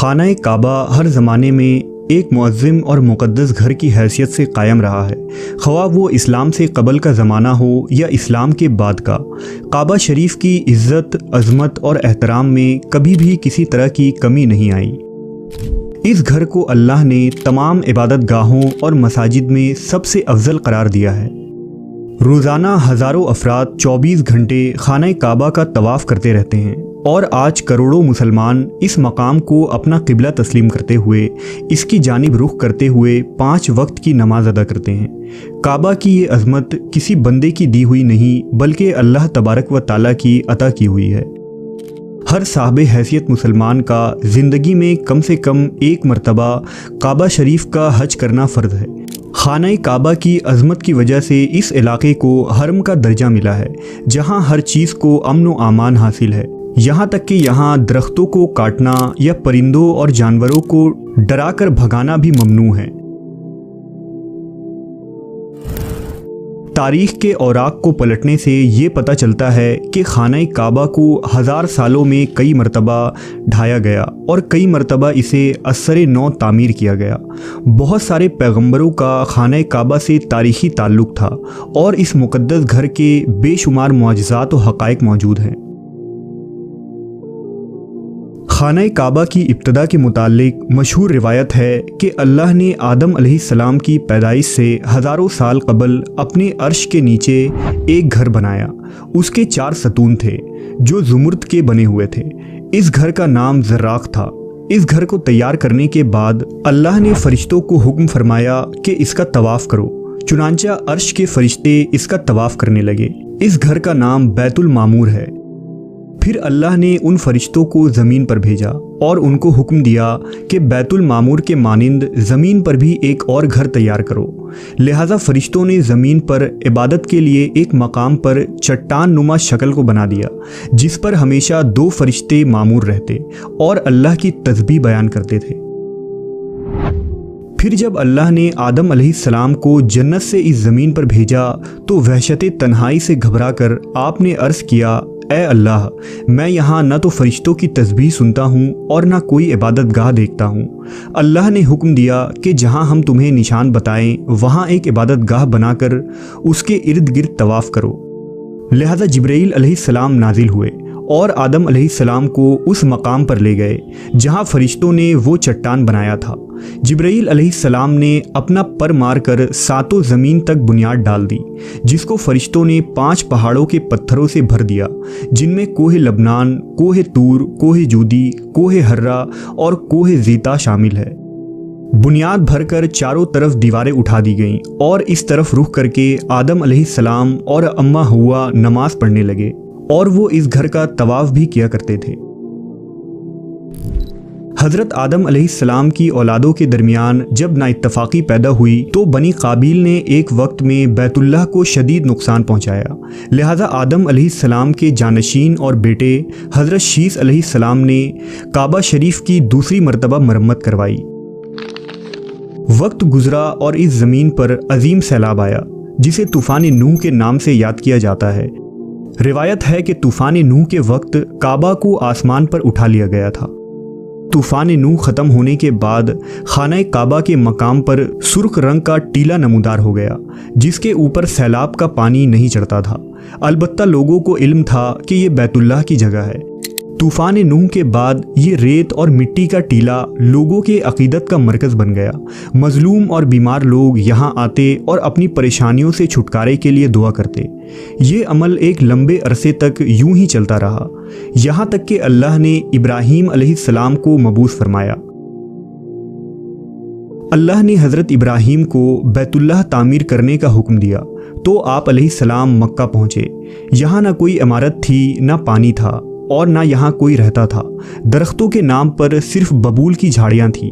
خانہ کعبہ ہر زمانے میں ایک معظم اور مقدس گھر کی حیثیت سے قائم رہا ہے، خواہ وہ اسلام سے قبل کا زمانہ ہو یا اسلام کے بعد کا۔ کعبہ شریف کی عزت، عظمت اور احترام میں کبھی بھی کسی طرح کی کمی نہیں آئی۔ اس گھر کو اللہ نے تمام عبادت گاہوں اور مساجد میں سب سے افضل قرار دیا ہے۔ روزانہ ہزاروں افراد 24 گھنٹے خانہ کعبہ کا طواف کرتے رہتے ہیں، اور آج کروڑوں مسلمان اس مقام کو اپنا قبلہ تسلیم کرتے ہوئے اس کی جانب رخ کرتے ہوئے 5 وقت کی نماز ادا کرتے ہیں۔ کعبہ کی یہ عظمت کسی بندے کی دی ہوئی نہیں بلکہ اللہ تبارک و تعالیٰ کی عطا کی ہوئی ہے۔ ہر صاحب حیثیت مسلمان کا زندگی میں کم سے کم ایک مرتبہ کعبہ شریف کا حج کرنا فرض ہے۔ خانہ کعبہ کی عظمت کی وجہ سے اس علاقے کو حرم کا درجہ ملا ہے، جہاں ہر چیز کو امن و امان حاصل ہے، یہاں تک کہ یہاں درختوں کو کاٹنا یا پرندوں اور جانوروں کو ڈرا کر بھگانا بھی ممنوع ہے۔ تاریخ کے اوراق کو پلٹنے سے یہ پتہ چلتا ہے کہ خانہ کعبہ کو 1000 سالوں میں کئی مرتبہ ڈھایا گیا اور کئی مرتبہ اسے اثر نو تعمیر کیا گیا۔ بہت سارے پیغمبروں کا خانہ کعبہ سے تاریخی تعلق تھا اور اس مقدس گھر کے بے شمار معجزات و حقائق موجود ہیں۔ خانہ کعبہ کی ابتدا کے متعلق مشہور روایت ہے کہ اللہ نے آدم علیہ السلام کی پیدائش سے ہزاروں سال قبل اپنے عرش کے نیچے ایک گھر بنایا۔ اس کے 4 ستون تھے جو زمرد کے بنے ہوئے تھے۔ اس گھر کا نام زراق تھا۔ اس گھر کو تیار کرنے کے بعد اللہ نے فرشتوں کو حکم فرمایا کہ اس کا طواف کرو، چنانچہ عرش کے فرشتے اس کا طواف کرنے لگے۔ اس گھر کا نام بیت المعمور ہے۔ پھر اللہ نے ان فرشتوں کو زمین پر بھیجا اور ان کو حکم دیا کہ بیت المعمور کے مانند زمین پر بھی ایک اور گھر تیار کرو۔ لہٰذا فرشتوں نے زمین پر عبادت کے لیے ایک مقام پر چٹان نما شکل کو بنا دیا، جس پر ہمیشہ 2 فرشتے معمور رہتے اور اللہ کی تسبیح بیان کرتے تھے۔ پھر جب اللہ نے آدم علیہ السلام کو جنت سے اس زمین پر بھیجا تو وحشت تنہائی سے گھبرا کر آپ نے عرض کیا، اے اللہ، میں یہاں نہ تو فرشتوں کی تسبیح سنتا ہوں اور نہ کوئی عبادت گاہ دیکھتا ہوں۔ اللہ نے حکم دیا کہ جہاں ہم تمہیں نشان بتائیں وہاں ایک عبادت گاہ بنا کر اس کے ارد گرد طواف کرو۔ لہذا جبرائیل علیہ السلام نازل ہوئے اور آدم علیہ السلام کو اس مقام پر لے گئے جہاں فرشتوں نے وہ چٹان بنایا تھا۔ جبرائیل علیہ السلام نے اپنا پر مار کر 7 زمین تک بنیاد ڈال دی، جس کو فرشتوں نے 5 پہاڑوں کے پتھروں سے بھر دیا، جن میں کوہ لبنان، کوہ طور، کوہ جودی، کوہ ہرا اور کوہ زیتا شامل ہے۔ بنیاد بھر کر چاروں طرف دیواریں اٹھا دی گئیں اور اس طرف رخ کر کے آدم علیہ السلام اور اماں حوا نماز پڑھنے لگے، اور وہ اس گھر کا طواف بھی کیا کرتے تھے۔ حضرت آدم علیہ السلام کی اولادوں کے درمیان جب نااتفاقی پیدا ہوئی تو بنی قابیل نے ایک وقت میں بیت اللہ کو شدید نقصان پہنچایا۔ لہذا آدم علیہ السلام کے جانشین اور بیٹے حضرت شیث علیہ السلام نے کعبہ شریف کی دوسری مرتبہ مرمت کروائی۔ وقت گزرا اور اس زمین پر عظیم سیلاب آیا، جسے طوفان نوح کے نام سے یاد کیا جاتا ہے۔ روایت ہے کہ طوفان نوح کے وقت کعبہ کو آسمان پر اٹھا لیا گیا تھا۔ طوفان نوح ختم ہونے کے بعد خانہ کعبہ کے مقام پر سرخ رنگ کا ٹیلا نمودار ہو گیا، جس کے اوپر سیلاب کا پانی نہیں چڑھتا تھا۔ البتہ لوگوں کو علم تھا کہ یہ بیت اللہ کی جگہ ہے۔ طوفان نوح کے بعد یہ ریت اور مٹی کا ٹیلا لوگوں کے عقیدت کا مرکز بن گیا۔ مظلوم اور بیمار لوگ یہاں آتے اور اپنی پریشانیوں سے چھٹکارے کے لیے دعا کرتے۔ یہ عمل ایک لمبے عرصے تک یوں ہی چلتا رہا، یہاں تک کہ اللہ نے ابراہیم علیہ السلام کو مبعوث فرمایا۔ اللہ نے حضرت ابراہیم کو بیت اللہ تعمیر کرنے کا حکم دیا تو آپ علیہ السلام مکہ پہنچے۔ یہاں نہ کوئی عمارت تھی، نہ پانی تھا، اور نہ یہاں کوئی رہتا تھا۔ درختوں کے نام پر صرف ببول کی جھاڑیاں تھیں۔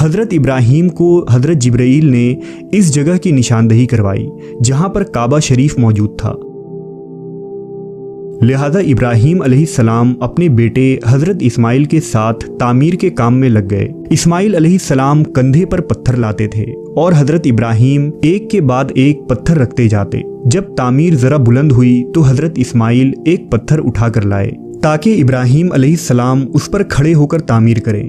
حضرت ابراہیم کو حضرت جبرائیل نے اس جگہ کی نشاندہی کروائی جہاں پر کعبہ شریف موجود تھا۔ لہذا ابراہیم علیہ السلام اپنے بیٹے حضرت اسماعیل کے ساتھ تعمیر کے کام میں لگ گئے۔ اسماعیل علیہ السلام کندھے پر پتھر لاتے تھے اور حضرت ابراہیم ایک کے بعد ایک پتھر رکھتے جاتے۔ جب تعمیر ذرا بلند ہوئی تو حضرت اسماعیل ایک پتھر اٹھا کر لائے تاکہ ابراہیم علیہ السلام اس پر کھڑے ہو کر تعمیر کریں۔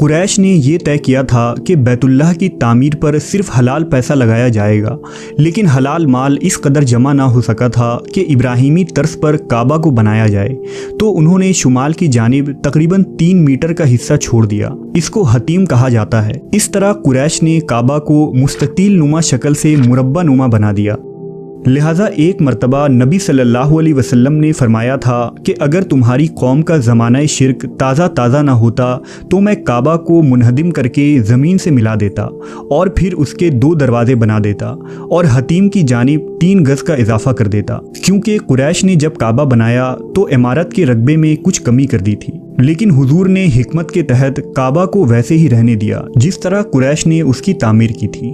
قریش نے یہ طے کیا تھا کہ بیت اللہ کی تعمیر پر صرف حلال پیسہ لگایا جائے گا، لیکن حلال مال اس قدر جمع نہ ہو سکا تھا کہ ابراہیمی طرز پر کعبہ کو بنایا جائے، تو انہوں نے شمال کی جانب تقریباً 3 میٹر کا حصہ چھوڑ دیا۔ اس کو حتیم کہا جاتا ہے۔ اس طرح قریش نے کعبہ کو مستطیل نما شکل سے مربع نما بنا دیا۔ لہٰذا ایک مرتبہ نبی صلی اللہ علیہ وسلم نے فرمایا تھا کہ اگر تمہاری قوم کا زمانہ شرک تازہ نہ ہوتا تو میں کعبہ کو منہدم کر کے زمین سے ملا دیتا اور پھر اس کے 2 دروازے بنا دیتا اور حتیم کی جانب 3 گز کا اضافہ کر دیتا، کیونکہ قریش نے جب کعبہ بنایا تو عمارت کے رقبے میں کچھ کمی کر دی تھی، لیکن حضور نے حکمت کے تحت کعبہ کو ویسے ہی رہنے دیا جس طرح قریش نے اس کی تعمیر کی تھی۔